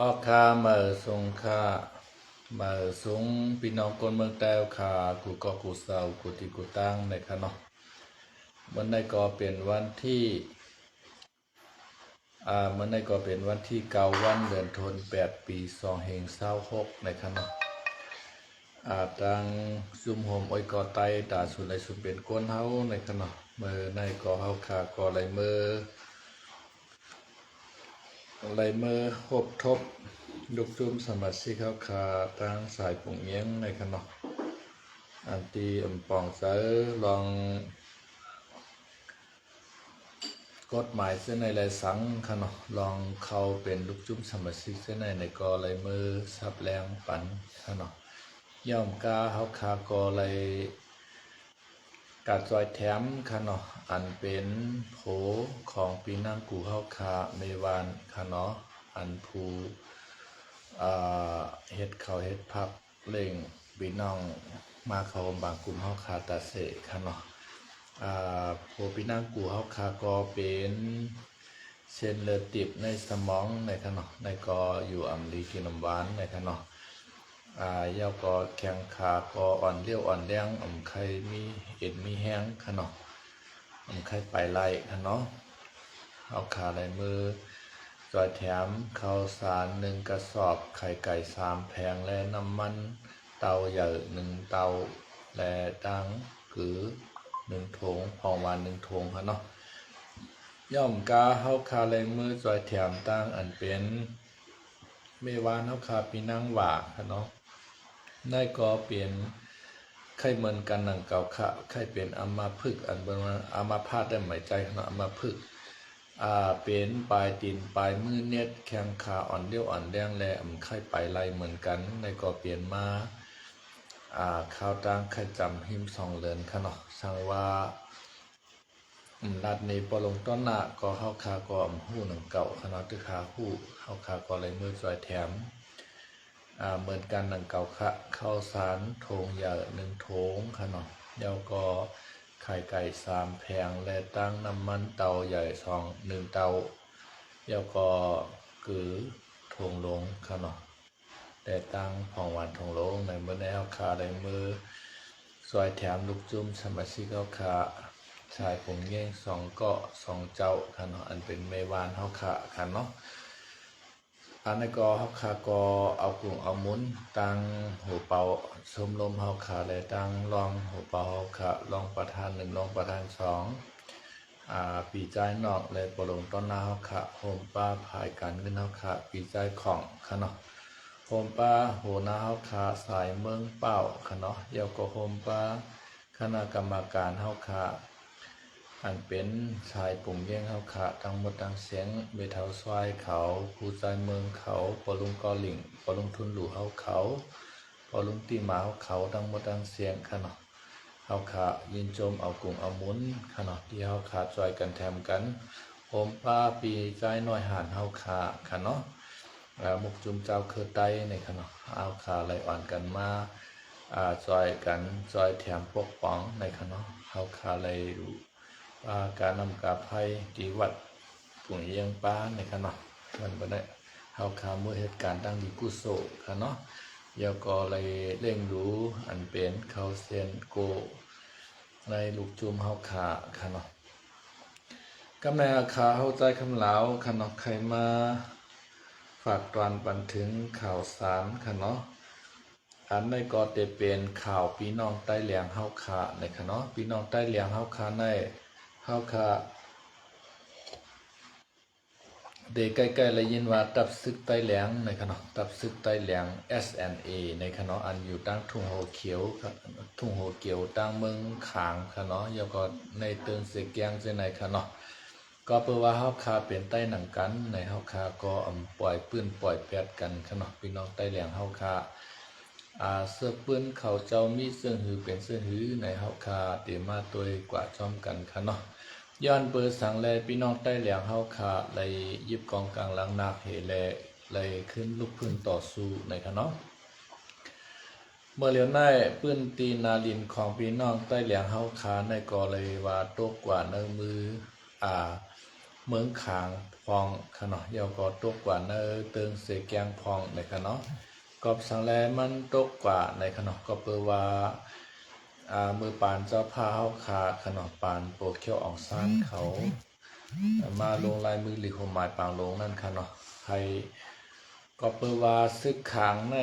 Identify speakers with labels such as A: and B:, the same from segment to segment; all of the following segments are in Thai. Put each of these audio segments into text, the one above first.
A: ออกคาเมื่อสงคาเมื่อสงพี่น้องคนเมืองแต้วขากูก็กูเศร้ากูที่กูตั้งในคะเนาะมันได้ก็เป็นวันที่มันได้ก็เป็นวันที่เก้าวันเดือนธันวาคมปี2526ในคะเนาะตังซุมโฮมอ้อยกอไตตาสุดในสุดเป็นก้นเฮาในคะเนาะเมื่อในก็เฮาขาก็ไหลเมื่อครบทบลูกจุ่มสมาชิกเขาขาตั้งสายปุ่งเงี้ยงในขนมอันตีปองเซอลองกฎหมายเส้นในลายสังขนมลองเข้าเป็นลูกจุ่มสมาชิกเส้นในกอลายมือซับแรงปันขนมย่อมกาเขาขากอลายกาดจอยแถมขนมอันเป็นโผของปีนังกูเขาขาเมวานขนมอันภูเฮ็ดเขาเฮ็ดพับเล่งพี่น้องมาเขาบางกลุ่มเฮาคาตาเสค่ะเนาะโพพี่นางกูเฮาคาก็เป็นเส้นเลือดติบในสมองในค่ะเนาะในก็อยู่อำลีกินน้ำหวานในค่ะเนาะยาวก็แข้งขาก็อ่อนเลี้ยวอ่อนแรงไข่มีเอ็นมีแห้งค่ะเนาะไข่ไปไล่ค่ะเนาะเอาขาไหลมือจอยแถมข้าวสาร1 กระสอบไข่ไก่3 แผงและน้ำมันเตาใหญ่1 เตาและดังกือ1 ถุงพองหวาน1 ถุงค่ะเนาะย่อมกาเฮาคาไหลมือจอยแถมตั้งอันเป็นเมวานเฮาคาปีนังหว่าค่ะเนาะได้ก็เปลี่ยนไข้เหมือนกันหนังเก่าค่ะไข้เป็นอัมาพึกษ์อันเป็นอัมาพาตได้หมายใจเนาะอัมาพึกษ์เป็นปลายตีนปลายมือเน็ตแข้งขาอ่อนเลี้ยวอ่อนแดงแลไข้ไปไล่เหมือนกันในก็เปลี่ยนมาข้าวตังไข่จำหิม2 เดือนค่ะเนาะสั่งว่ารัดในปลงต้นหน้าก็เฮาคาก็หู้หนังเก่าขนาดที่ขาหู้เฮาคาก็เลยมือจอยแถมเหมือนกันหนังเก่าค่ะข้าวสารโถงใหญ่1 โถงค่ะเนาะแล้วก็ไข่ไก่3 แผงและตั้งน้ำมันเตาใหญ่1 เตาแล้วก็กือโถงลงค่ะเนาะแต่ตั้งของหวานโถงลงในเมื่อในเฮาคาได้มือซอยแถมลูกจุ่มสมาชิกเฮาคาชายผมเงี้ยง2 เกาะ2 เจ้าค่ะเนาะอันเป็นเมวานเฮาคาค่ะเนาะอันนี้ก็เฮาคาก็เอากลุ่มเอามุนตั้งหัวเป่าชมรมเฮาคาและตั้งรองหัวเป่าเฮาคารองประธาน1รองประธาน2ปีใจนอกและปลงต้นหน้าเฮาคาโฮมป้าภายการเงินเฮาคาปีใจของค่ะเนาะโฮมป้าโหนาเฮาคาสายเมืองเป้าค่ะเนาะเดี๋ยวก็โฮมป้าคณะกรรมการเฮาคาอันเป็นชายปุ่งเยี่ยงเฮาขาทั้งหมดทั้งเสียงเบเทาซอยเขาผู้ใจเมืองเขาปอลุงกอหลิงปอลุงทุนหลู่เฮาเขาปอลุงตีหมาเฮาเขาทั้งหมดทั้งเสียงค่ะเนาะเฮาขายินจมเอากุ้งเอามุนค่ะเนาะที่เฮาขาจอยกันแถมกันโฮมป้าปีใจน้อยหานเฮาขาค่ะเนาะมุกจุมเจ้าคือไตในค่ะเนาะเอาขาไหลอ่อนกันมาจอยกันจอยแถมปกป้องในค่ะเนาะเฮาขาไหลการนำกาไพ่ดีวัดปุ่งเยียงป้าในค่ะเนาะมันบ่ได้เฮาคามือเหตุการณ์ตั้งดีกุโซค่ะเนาะยาก็เลยเร่งรู้อันเป็นเขาเซียนโกในลูกจุมเฮาขาค่ะเนาะกำในอาคาเฮาใจคำเหลาค่ะเนาะใครมาฝากตอนบันถึงข่าวสารค่ะเนาะอันในก็จะเป็นข่าวพี่น้องใต้เหลียงเฮาขาในค่ะเนาะพี่น้องใต้เหลียงเฮาขาในเฮาค่ะเด็กใกล้ๆเลยยินว่าตับซึกไต้แหลงในขณะตับซึกไต้แหลง SNA ในขณะอันอยู่ตั้งทุ่งโฮเขียวทุ่งโฮเขียวตั้งเมืองขางขณะแล้วก็ในเตือนเสกียงในขณะก็เพื่อว่าเฮาคาเป็นใต้หนังกันในเฮาคาก็ปล่อยปื้นปล่อยแปดกันขณะพี่น้องใต้แหลงเฮาคาเสื้อปื้นเขาเจ้ามีเสื้อหือเป็นเสื้อหือในเฮาคาเตมาตัวกว่าจอมกันค่ะเนาะย้อนเบอร์สังแลพี่น้องใต้เหลียงเฮาคาเลยยิบกองกลางหลังนาเหแลเลยขึ้นลุกพื้นต่อสู้ในค่ะเนาะเมื่อเหลียวในปื้นตีนาลินของพี่น้องใต้เหลียงเฮาคาในก็เลยว่าตกกว่าในมือ เมืองขางพองค่ะเนาะยาวก็ตกกว่าเนอเติงเสแกงพองในค่ะเนาะกอบสังแลมันตกกว่าในค่ะเนาะก็เปิดว่ามือปานเจ้าพาเฮาขาค่ะเนาะปานโปเขียวอองซานเขามาลงลายมือหลีโหมายปางลงนั่นค่ะเนาะให้ก็เปิดว่าซึกขางใน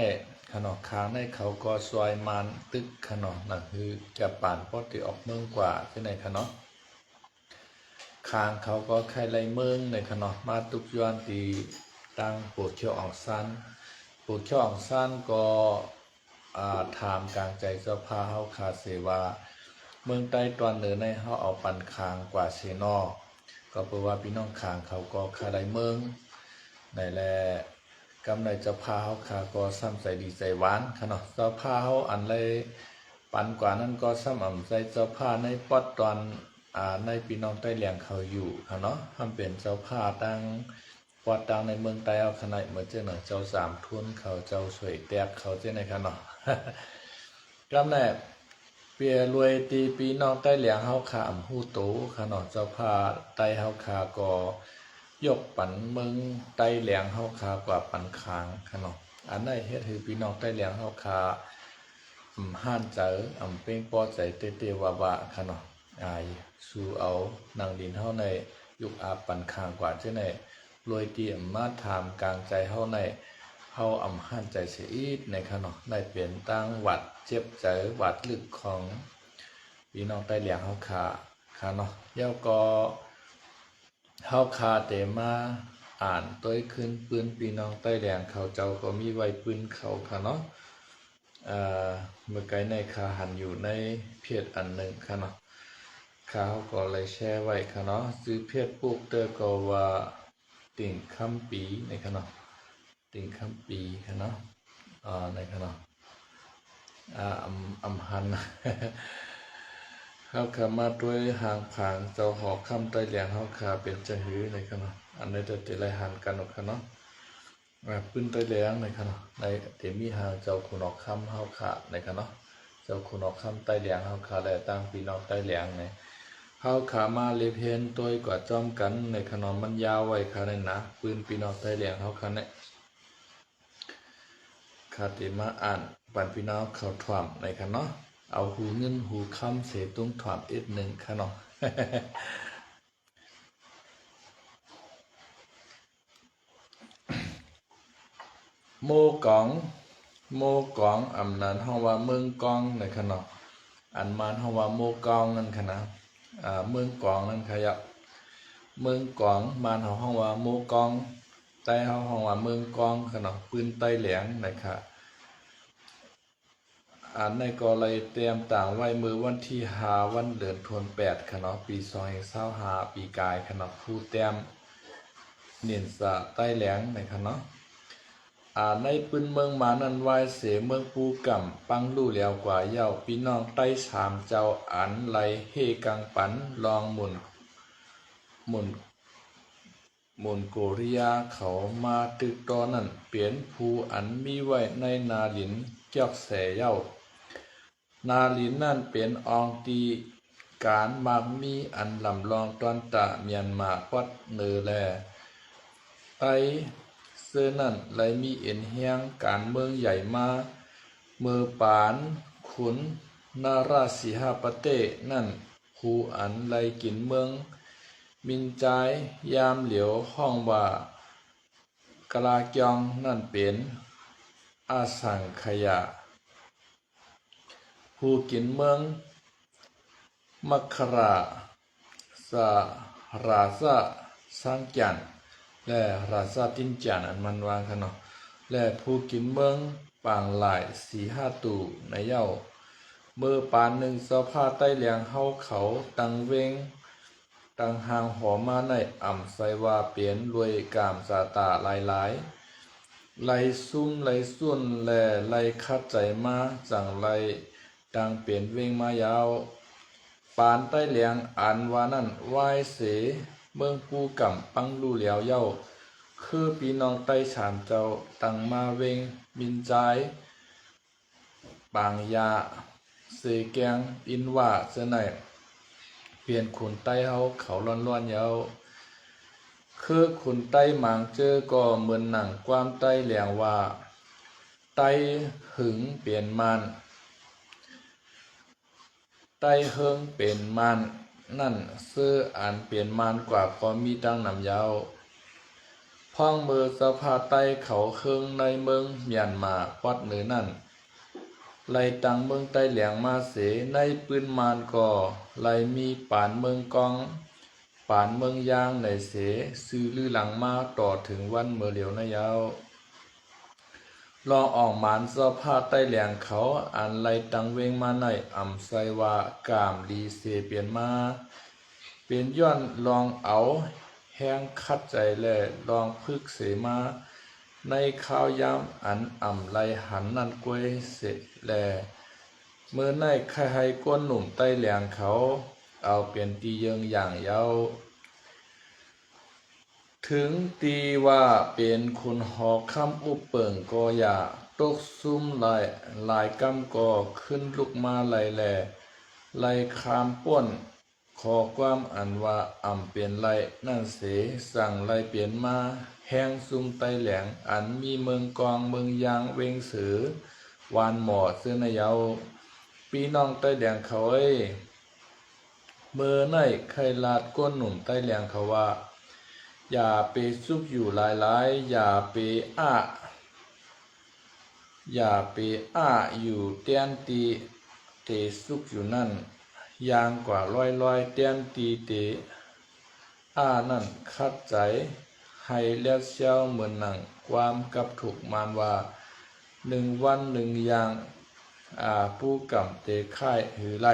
A: ค่ะเนาะขางในเขาก็ซอยมันตึกค่ะเนาะนั่นคือจะปานพอติออกเมืองกว่าที่ไหนค่ะเนาะคางเขาก็ใครไรเมืองในขนมมาตุกยวนตีตั้งปวดเขียวอ่องสั้นปวดเขียวอ่องสั้นก็ถามกลางใจเจ้าพาเฮาคาเสว่าเมืองใต้ตอนเหนือในเฮาเอาปันคางกว่าเชนอก็แปลว่าพี่น้องคางเขาก็ใครไรเมืองในแลกำในเจ้าพาเฮาคาก็ซ้ำใจดีใจหวานขนมเจ้าพาเฮาอันเลยปันกว่านั้นก็ซ้ำอ่ำใจเจ้าพาในปอดตอนในพี่น้องใต้เลียงเขาอยู่ค่ะเนาะทำเป็นเจ้าผ้าตั้งวัดดังในเมืองใต้เอาขนาดเหมือนเจ้าหน่อยเจ้าสามทุนเขาเจ้าสวยแตกเขาเจ้าไหนค่ะเนาะกำแหนบเปียรวยตีพี่น้องใต้เลียงเฮาขาอำฮู้โตค่ะเนาะเจ้าผ้าใต้เฮาขาก็ยกปันเมืองใต้เลียงเฮาขากว่าปันคางค่ะเนาะอันไหนเฮ็ดให้พี่น้องใต้เลียงเฮาขาห้านเจอเป้งปอใจเตว่าค่ะเนาะสู่เอานางดินเฮาในยุคอาปันคางกว่าเจ้าในรวยตีมาถามกลางใจเฮาในเฮาหันใจเสียอีกในค่ะเนาะได้เปลี่ยนตั้งวัดเจ็บใจวัดลึกของพี่น้องใต้เลียงเฮาค่ะเนาะเย้าก็เฮาคาเตมาอ่านต้อยขึ้นปืนพี่น้องใต้เลียงเขาเจ้าก็มีไว้ปืนเขาค่ะเนาะเมื่อไกลในคาหันอยู่ในเพจอันหนึ่งค่ะเนาะเขาก็เลยแชร์ไว้ค่ะเนาะซื้อเพจปุ๊กเตอร์ก็ว่าติ่งคำปีในค่ะเนาะติ่งคำปีค่ะเนาะในค่ะเนาะหันเขาขามาด้วยหางผางเจ้าหอกคำใต้เลียงเขาขาเป็นจะหือในค่ะเนาะอันนี้จะติไรหันกันหรอกค่ะเนาะปืนใต้เลียงในค่ะเนาะในเตมีหางเจ้าขุนออกคำเขาขาในค่ะเนาะเจ้าขุนออกคำใต้เลียงเขาขาและตั้งปีนอกใต้เลียงในเฮาขามาเลเพนตัวกว่าจอมกันในขนมมันยาวไว้ค่ะในนะปืนพี่น้องไทยเลียงเฮาค่ะเนี่ยคาติมาอ่านปันพี่น้องเขาถ่วมในค่ะเนาะเอาหูเงินหูคำเสียตุ้งถ่วมอีกหนึ่งค่ะเนาะโมกองอำนันเฮาว่าเมืองกองในค่ะเนาะอันมันเฮาว่าโมกองนั่นค่ะนะเมืองกองนั่นค่ะยะเมืองกองมานเฮาห้องว่าโมกองใต้เฮาห้องว่าเมืองกองขนาดปืนใต้เหลียงนะครับอันในก็เลยเตรียมต่างไว้มือวันที่5วันเดือนธันวาคมขนาดปี2025ปีกายขนาดผู้เตรียมเนียนสะใต้เหลียงในขนาดในปืนเมืองมานันไว้เสเมืองปูกำปังลู่เหลียวกว่าเย้าพี่น้องใต้สามเจ้าอันไหลเฮกังปันลองหมุนโกริยาเขามาตึกตอนนั้นเปลี่ยนภูอันมีไว้ในนาลินเกียกแสเย้านาลินนั่นเป็นอองตีการมากมีอันลำลองตอนตะเมียนมาวัดเนอแลไตเสื้อนั่นไหลมีเอ็นเฮียงการเมืองใหญ่มาเมือปานขุนนาราสีหปเตนั่นภูอันไหลกินเมืองมินจายยามเหลียวห้องว่ากลาเกียงนั่นเป็นอาสังขยะผู้กินเมืองมัคคราสาราซาสังจันและราซาตินจันอันมันวางกันเนาะและผู้กินเมืองปางหลาย4-5ตู่ในเย้าเมื่อปานหนึ่งเสื้อผ้าใต้เลียงเฮาเขาตังเวงตังหางหอมาในใส่ว่าเปลี่ยนรวยกามสาตาหลายไหลซุ่มไหลส่วนแลไหลคัดใจมาจังไหลดังเปลี่ยนเวงมายาวปานใต้เลียงอันว่านั่นไหวเสเมืองปูกำปังลู่เหลียวเย้าคือพี่น้องใต้ฉานเจ้าตังมาเวงมินจายปางยาเสแกงอินว่าเสไหนเปลี่ยนขุนใต้เฮาเขาล้อนๆเยา คือขุนไต้หมางเจอก็เหมือนหนังความไต้แหลงว่าไต้หึงเปลี่ยนมันไต้เฮิงเป็นมันนั่นซื้ออันเปลี่ยนมันกว่าก็มีดังนำยาวพ้องมือสภาไต้เขาเฮิงในเมืองเมียนมาปัดมือนั่นไล่ตังเมืองไต้แหลงมาเสในปืนมานก็ไล่มีปานเมืองกองปานเมืองยางในเสซื้อลือหลังมาต่อถึงวันเมื่อเหลียวในยาวลองออกหมานสภาไต้แหลงเขาอันไล่ตังเวงมาในอ่ำไซว่ากามลีเสเปลี่ยนมาเป็นย้อนลองเอาแห้งคัดใจและลองพึกเสมาในข้าวยามอันอ่ำไล่หันนั่นกวยเสแลเมื่อในใครให้ก้นหนุ่มไต้แหลงเขาเอาเปลี่ยนตีเยิงอย่างเยาถึงตีว่าเป็นคุณหอคำอุปเปิงก็อย่าตกซุ่มหลายกำก็ขึ้นลุกมาไหลแหล่ไหลคามป้นขอความอันว่าอ่ำเปลี่ยนไหลนั่นเสสั่งไหลเปลี่ยนมาแห้งซุ่มไต้แหลงอันมีเมืองกองเมืองยางเวงสือวานหมอเสื้อนายาปีน้องไต้แหลงเขาเมื่อในใครลาดก้นหนุ่มไต้แหลงเขาว่าอย่าไปซุกอยู่หลายอย่าไปอยู่เตียนตีเตซุกอยู่นั่นยางกว่าร้อยเตียนตีเตนั่นคัดใจให้แล้วเช้าเหมือนหนังความกับถูกมานว่า1 วัน 1 อย่างผู้กำเตค่ายหือไล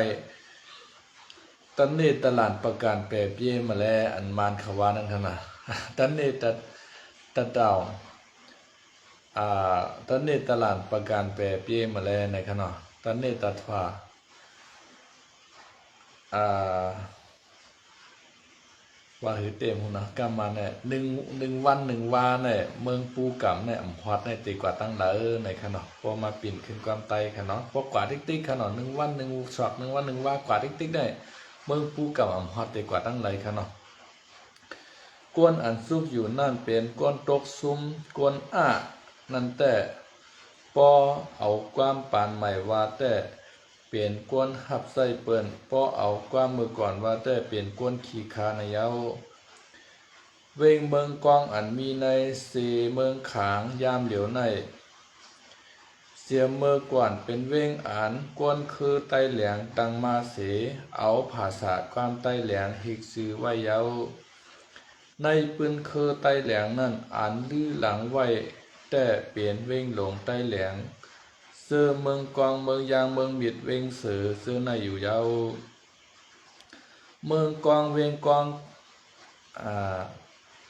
A: ตันนี้ตลาดประกันแปรเปียมาแล้วอันมานขวานั่นขนาดตันนี้ตะเดาตันนี้ตลาดประกันแปรเปียมาแล้วในขณะตันนี้ตัดฟ้าว่าหือเต็มหุ่นนะกำมาเนี่ย1 วัน 1 วาเนี่ยเมืองปูกำเนี่ยฮอดในตีกว่าตั้งหลายในขณะพอมาปิ่นขึ้นความไตขณะพอกว่าติ๊กๆขณะ1 วัน 1 ช็อต1 วัน 1 วากว่าติ๊กๆได้เมืองปูกำฮอดตีกว่าตั้งหลายขณะกวนอันซุกอยู่นั่นเป็นกวนตกซุ่มกวนนั่นแต่ปอเอาความปานใหม่ว่าแต่เปลี่ยนกวนหับใส่เปิ้นปอเอาความมือก่อนว่าแต่เปลี่ยนกวนขี้คาในเย้าเวงเมืองกองอันมีในเสเมืองขางยามเหลียวในเสียเมื่อก่อนเป็นเวงอ่านกวนคือไต้แหลงตังมาเสเอาภาษาความไต้แหลงฮิกซื้อไว้เย้าในปืนคือไต้แหลงนั่นอ่านลือหลังไว้แต่เปลี่ยนเวงหลงไต้แหลงเสื้อเมืองกองเมืองยางเมืองมิดเวงเสือเสื้อในอยู่ยาวเมืองกองเวงกอง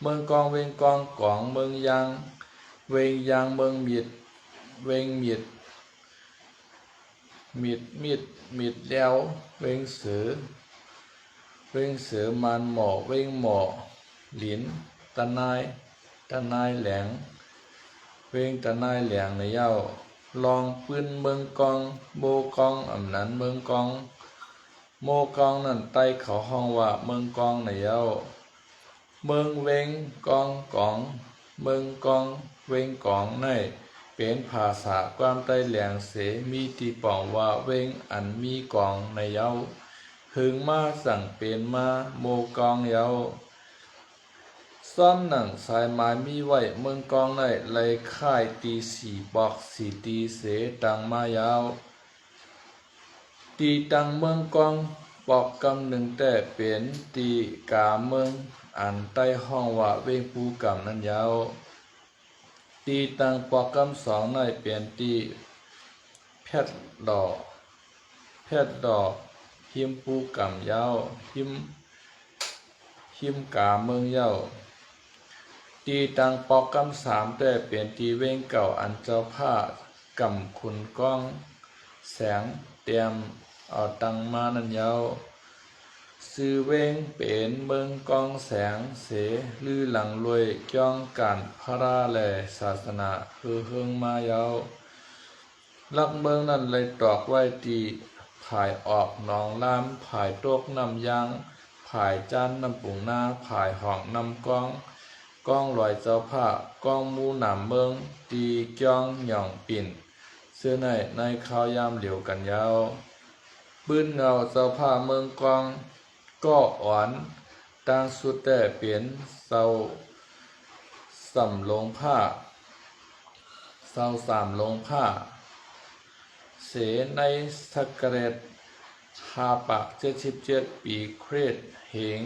A: เมืองกองเวงกองกองเมืองยางเวงยางเมืองมิดเวงมิดแล้วเวงเสือมันหมอเวงหมอหลินตะนายแหลงเวงตะนายแหลงในเย้าลองปืนเมืองกองโบกองอำนั้นเมืองกองโมกองนั่นใต้เขาห้องว่าเมืองกองในเย้าเมืองเวงกองเมืองกองเวงกองในเป็นภาษาความใต้แหลงเสมีตีป่องว่าเวงอันมีกองในเย้าหึงมาสั่งเป็นมาโมกองเย้าซ้อมหนังสายไม้มีไว้เมืองกองในไล่ค่ายตี4 บอก4 ตีเสตังมายาวตีตังเมืองกองปอกกำ1แต่เป็นตีกาเมืองอันใต้ห้องว่าเวงปูกำนั้นยาวตีตังปอกกำ2ในเป็นตีแพทย์ดอกหิมปูกำยาวหิมกาเมืองยาวตีตังปอกกำ3แต่เปลี่ยนตีเวงเก่าอันเจ้าผ้ากำขุนก้องแสงเตรียมเอาตังมานันยาวซื้อเวงเป็นเมืองกองแสงเสลือหลังรวยจ้องการพระราแลศาสนาเฮืองมายาวลักเมืองนั้นเลยตอกไว้ตีผายออกหนองลำผายตกน้ำยางผายจานน้ำปุ่งหน้าผายห้องน้ำกอง ก้องลอยเจ้าผ้าก้องมูหนามเมืองตีจ้องหย่องปิ่นเสื้อในข้าวยามเหลียวกันยาวปื้นเงาเจ้าผ้าเมืองกองก็อ่อนตั้งสุดแต่เปลี่ยนเศร้าสำลงผ้าเศร้าสามลงผ้าเสในสักเกรด5 ปาก 77 ปีเครดเหง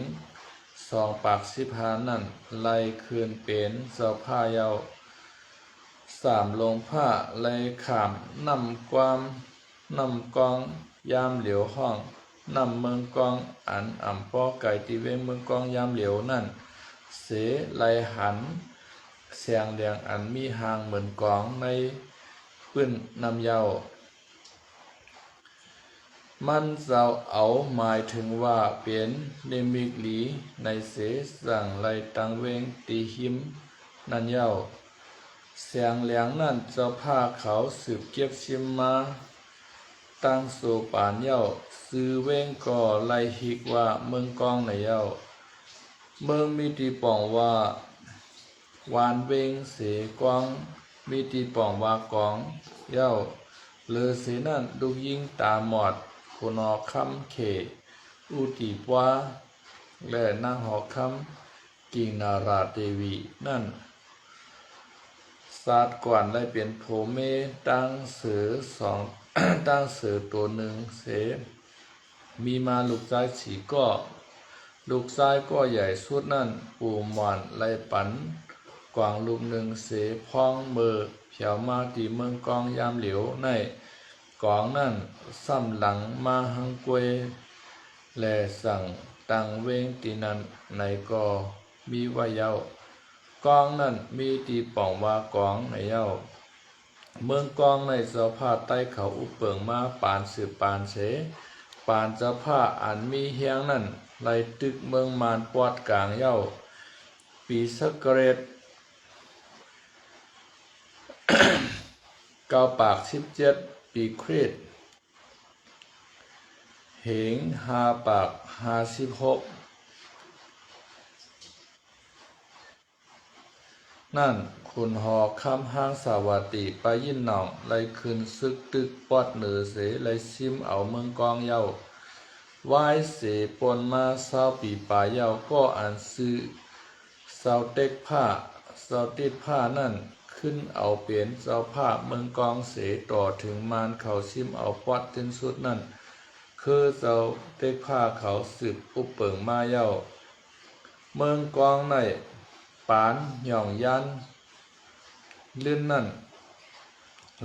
A: 2 ปาก 15 นั่นไล่คืนเป็นเจ้าผ้ายาว3 ลงผ้าไล่ขามนำความนำกองยามเหลียวห้องนำเมืองกองอันอ่ำป้อไก่ตีเวงเมืองกองยามเหลียวนั่นเสไล่หันเสียงเลียงอันมีหางเหมือนกองในปื้นนำยาวมันจะเอาหมายถึงว่าเป็นนิมิกหลีในเสสั่งไล่ตังเวงตีหิมนั่นเย้าเสียงเหลียงนั่นเจ้าผ้าเขาสืบเก็บชิมมาตั้งโซปานเย้าซื้อเวงก่อไล่ฮิกว่าเมืองกองในเย้าเมืองมีตีป่องว่าวานเวงเสกวางมีตีป่องว่ากองเย้าเลือเสนั่นดูยิ่งตาหมอดคนอคำเขอุติปวาและนางหอคำกิ่งนาราเทวีนั่นศาสตร์ก่อนได้เป็นโผเมตั้งเสือสอง ตั้งเสือตัวหนึ่งเสมีมาลูกชายสี่ก็ลูกชายก็ใหญ่สุดนั่นปู่หมอนไล่ปันกวางลูกหนึ่งเสพ้องมือเผียวมาตีเมืองกองยามเหลียวในกองนั่นซ้ำหลังมาหังกวยและสั่งตังเวงตีนันในก็มีว่าเย้ากองนั่นมีตีป่องว่ากองในเย้าเมืองกองในเจ้าผ้าใต้เขาอุปเปิงมาปานสืบปานเสปานเจ้าผ้าอันมีเฮียงนั่นไล่ตึกเมืองมานปอดกลางเย้าปีสักเกรด9 ปาก 17 ปีคริสต์เหง5 ปาก 56นั่นคุณหอคำห้างสาวัตติไปยินหนองไล่คืนซึกตึกปอดเหนือเสไล่ซิมเอาเมืองกองเย้าวายเสปนมา20 ปีป่าเย้าก็อ่านซื้อเต็กผ้าติดผ้านั่นขึ้นเอาเปลี่ยนเจ้าผ้าเมืองกองเสต่อถึงมานเขาซิมเอาปอดเต็นสุดนั่นคือเจ้าเต็กผ้าเขาสืบอุปเปิงมาเย้าเมืองกองในปานหย่องยันลื่นนั่น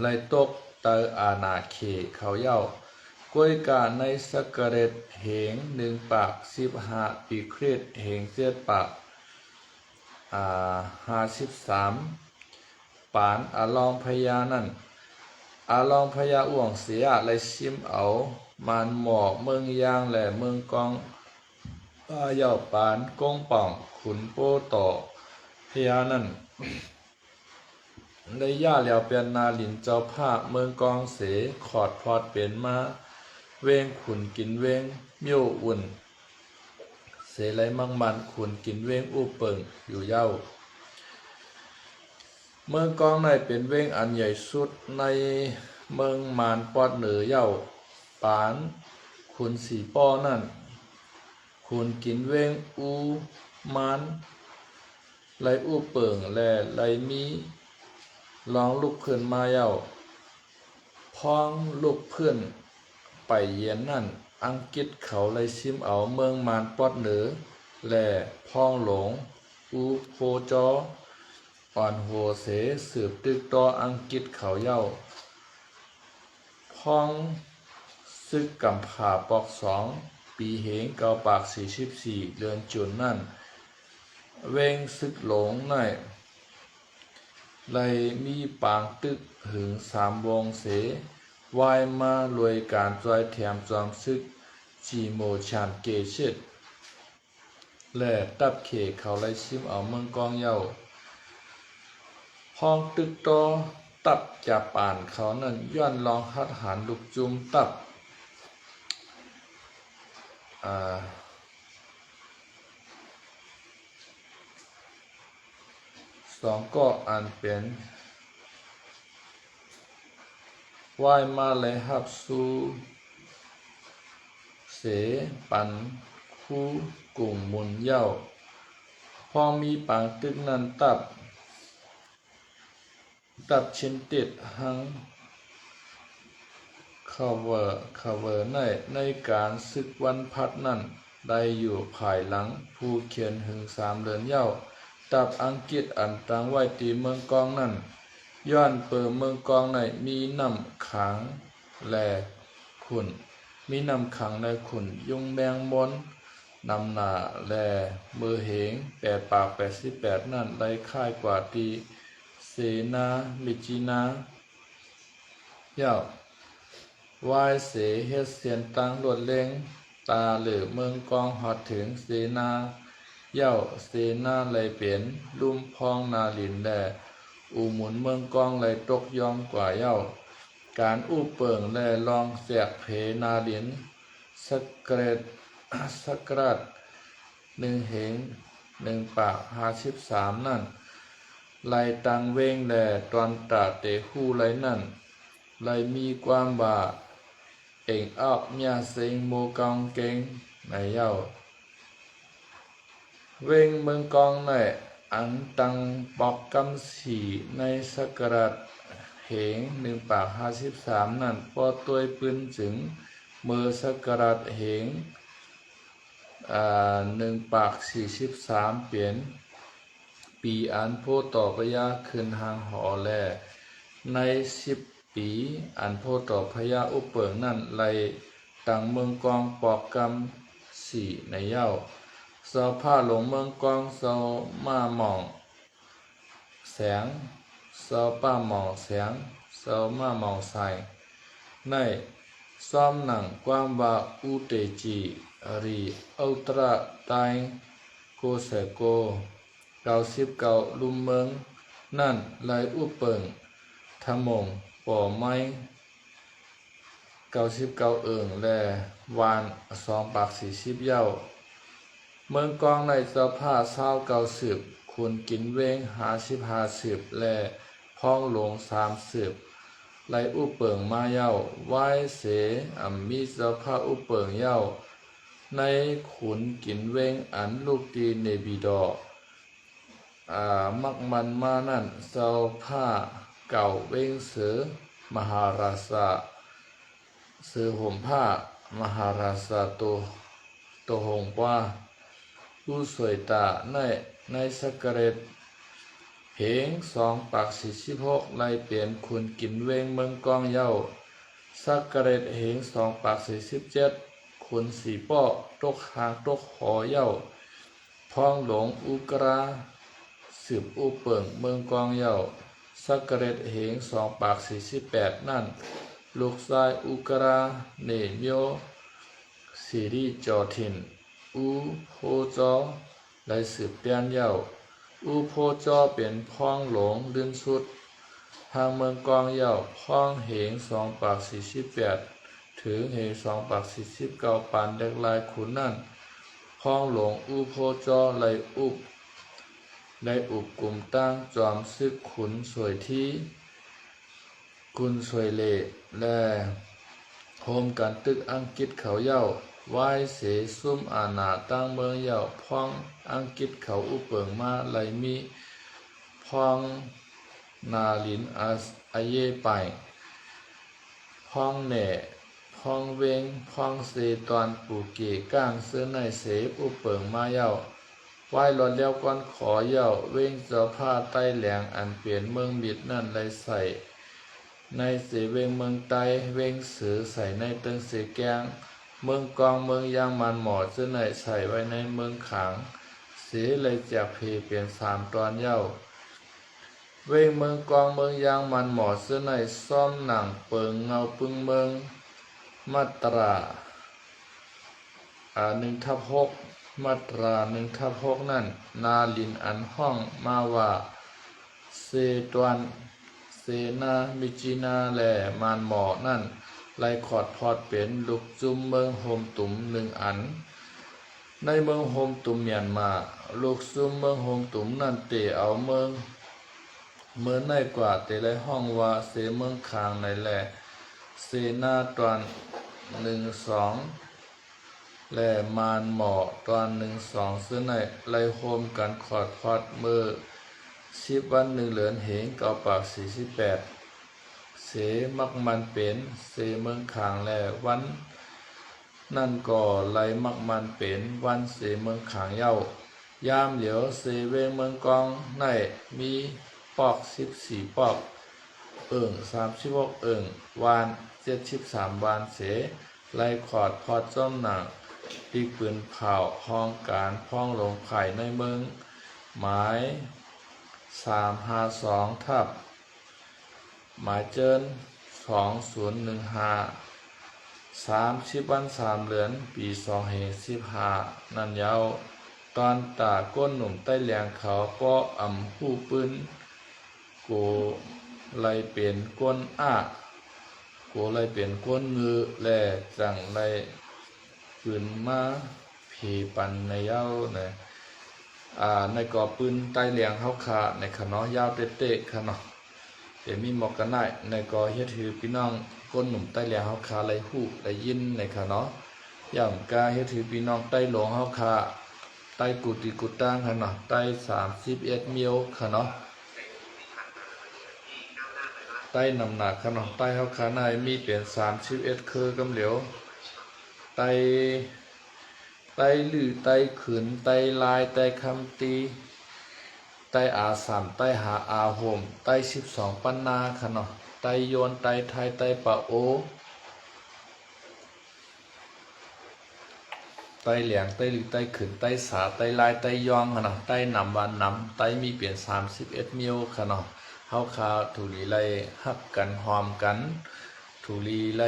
A: ไล่ตกเตออาณาเขเขาเย้ากวยกาในสกเรตเหง1 ปาก 15 ปีคริสต์เหง7 ปาก 53 ปานอาลองพญานั่นอาลองพญาอ่วงเสียไล่ชิมเอามันหมอกเมืองยางและเมืองกองเย้าปานกงป่องขุนโปต่อพญานั่นในย่าเหลียวเป็นนาลินเจ้าผ้าเมืองกองเสขอดพอดเป็นมาเวงขุนกินเวงมิ้วอุ่นเสไลมังมันขุนกินเวงอู้เปิงอยู่เย้าเมืองกองในเป็นเวงอันใหญ่สุดในเมืองมานปอดเหนือเย้าปานขุนสีป้อนั่นขุนกินเวงอูมันไลอู้เปิงและไลมีลองลุกขึ้นมาเย้าพ้องลุกเพื่อนไปเยียนนั่นอังกฤษเขาไลซิมเอาเมืองมานปอดเหนือและพ้องหลงอูโพจออ่อนโหเสสืบตึกต่ออังกฤษเขาเย้าพ้องซึกกำผาปอก2 ปีเหง9 ปาก 44 เดือนจุนนั่นเวงซึกหลงในไลมีปางตึกหึง3 วงเสวายมารวยการจอยแถมจอมซึกจีโมชานเกชิตและตับเขเขาไล่ชิมเอาเมืองกองเย้าห้องตึกต่อตับจะป่านเขานั่นย้อนลองหัดหารลูกจุมตับ สองก็อันเป็นไหว้มาเลยฮับสู้เสปันคู่กุ่งมุนเย้าพอมีปางตึกนั้นตับชินติดหังcover ในการศึกวันพัดนั้นได้อยู่ภายหลังผู้เขียนหึง3 เดือนเย้าตับอังกฤษอันตั้งไว้ตีเมืองกองนั้นย้อนเปิดเมืองกองในมีน้ำขังและขุ่นมีน้ำขังในขุ่นยุงแมงมนนำหน้าและมือเหง8 ปาก 88นั่นได้ค่ายกว่าตีเสนามิจินาเย้าวายเสเฮ็ดเสียนตังรวดเล็งตาหรือเมืองกองหอดถึงเสนาเย้าเสนาไหลเปลี่ยนลุ่มพองนาลินแดอูหมุนเมืองกองไหลตกยอมกว่าเย้าการอู้เปิงและลองเสียกเพนาลินสักรัด1 เหง1 ปาก53นั่นไหลตังเวงแลตอนตาเตหูไหลนั่นไหลมีความว่าเอ็งออกเมียเซงโมกองเก่งในเย้าเวงเมืองกองในอันตังปอกกำสีในสักรัดเหง1 ปาก53นั่นพอตัวปืนจึงมือสักรัดเหง1 ปาก43เปลี่ยนปีอันโพต่อพยาขึ้นหางหอแลใน10 ปีอันโพต่อพยาอุปเปิงนั่นไหลตังเมืองกองปอกกำสีในเย้าเสาผ้าหลงเมืองกองเสามาหม่องแสงเสาป้าหม่องแสงเสามาหม่องใสในซ้อมหนังความว่าอุเตจีรีอุตระไตโกเสโก99ลุ่มเมืองนั่นไหลอุปเปิงทะมงป่อไม้99และวาน2 ปาก40เย้าเมืองกองในเสื้อผ้า90คุณกินเวง50และพ้องหลง30ไหลอุปเปิงมาเย้าไหว้เสมีเสื้อผ้าอุปเปิงเย้าในขุนกินเวงอันลูกตีเนบิดอมักมันมานั่นเสื้อผ้าเก่าเวงเสือมหาราชาเสือห่มผ้ามหาราชาโตหงว่าผู้สวยตาในสักเรตเหง2 ปาก46ไล่เปลี่ยนคุณกินเวงเมืองกองเย้าสักเรตเหง2 ปาก47คุณ4 ป้อตกหางตกหอเย้าพองหลงอุกราสืบอุเปิงเมืองกองเย้าสักเรตเหง2 ปาก48นั่นลูกชายอุกราเนเมียวสิริจอทินอูโพจอไหลสืบเปียนเย้าอูโพจอเป็นพ้องหลงลื่นสุดทางเมืองกองเย้าพ้องเหง2 ปาก48ถึงเหง2 ปาก49ปานเด็กลายขุนนั่นพ้องหลงอูโพจอไหลอุบกลุ่มตั้งจอมซึกขุนสวยที่กุนสวยเล่และโฮมกันตึกอังกฤษเขาเย้าไหว้เสซุ่มอาณาตั้งเมืองเย้าพ้องอังกฤษเขาอุเปิงมาไหลมีพ้องนาลินอาเยไปพ้องแหน่พ้องเวงพ้องเสตอนปูเกก้างเสื้อในเสอุเปิงมาเย้าไหว้หลอดเลี้ยวก้อนขอเย้าเวงเสื้อผ้าใต้แหลงอันเปลี่ยนเมืองมิดนั่นไหลใส่ในเสเวงเมืองใต้เวงเสือใส่ในเติงเสแกงเมืองกองเมืองยางมันหมอเสื้อในใส่ไว้ในเมืองขางเสเลยจากเพเปลี่ยน3 ตอนเย้าเวงเมืองกองเมืองยางมันหมอเสื้อในซ่อมหนังเปิงเงาปึงเมืองมาตรา1/6มาตรา1/6นั่นนาลินอันห้องมาว่าเซตวันเสนามิจินาและมานหมอนั่นไล่ขอดพอดเป็นลูกจุ่มเมืองโฮมตุ่ม1 อันในเมืองโฮมตุ่มเมียนมาลูกซุ่มเมืองโฮมตุ่มนั่นเตะเอาเมือง เมื่อในกว่าแต่ละห้องว่าเสเมืองคางในแหละเสนาตอน1-2และมานหมอตอน1-2ซึ่งในไล่โฮมกันขอดพอดเมื่อ10วัน1เหลือนเหงเก่าปาก48เสมักมันเป็นเสเมืองคางและวันนั่นก็ไล่มักมันเป็นวันเสเมืองขางเย้ายามเหลียวเสเวงเมืองกองในมีปอก14ปอก36วาน73วานเสไล่ขอดพอดจ้อมหนังปีกปืนเผาห้องการพ้องลงไข่ในเมืองหมาย352ทับหมายเจิน2015 30วัน3เหลือนปี2015นั่นยาวตอนตาก้นหนุ่มใต้แหลงเขาป้ออำผู้ปืนโกไลเป็นก้นโกไลเป็นก้นงือแลจังไลปืนมาผีปันในยาวในในก่อปืนใต้แหลงเฮาขาในขนอยาวเตะๆขนอเดี๋ยวมีหมอกกันได้ในก่อเฮ็ดถือพี่น้องก้นหนุ่มใต้แหลงเฮาขาไหลฮู้ไหลยินในขนอย่ำกาเฮ็ดถือพี่น้องใต้หลวงเฮาขาใต้กุฏิกุฏางขนอใต้31มิลขนอใต้น้ำหนักขนอใต้เฮาขาในมีเป็น31คือกำเหลียวใต้หรือใต้ขืนใต้ลายใต้คำตีใต้3ใต้หาโหมใต้12ปันนาขนอใต้โยนใต้ไทยใต้ปะโอใต้เหลียงใต้หรือใต้ขืนใต้สาใต้ลายใต้ยองขนอใต้นำวันนำใต้มีเปลี่ยน31มิลขนอเฮาคาถูลีไลฮักกันหอมกันถูลีไล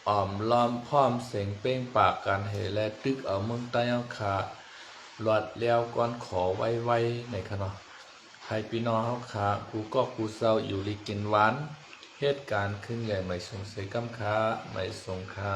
A: อ้อมล้อมพร้อมเสียงเป้งปากกันเฮและตึกเอาเมืองใต้เฮาคาหลอดแล้วก่อนขอไว้ในขนอให้พี่น้องเฮาคากูก็กูเศร้าอยู่ลีกินหวานเหตุการณ์ขึ้นใหญ่ไม่สงสัยกำค้าไม่สงคา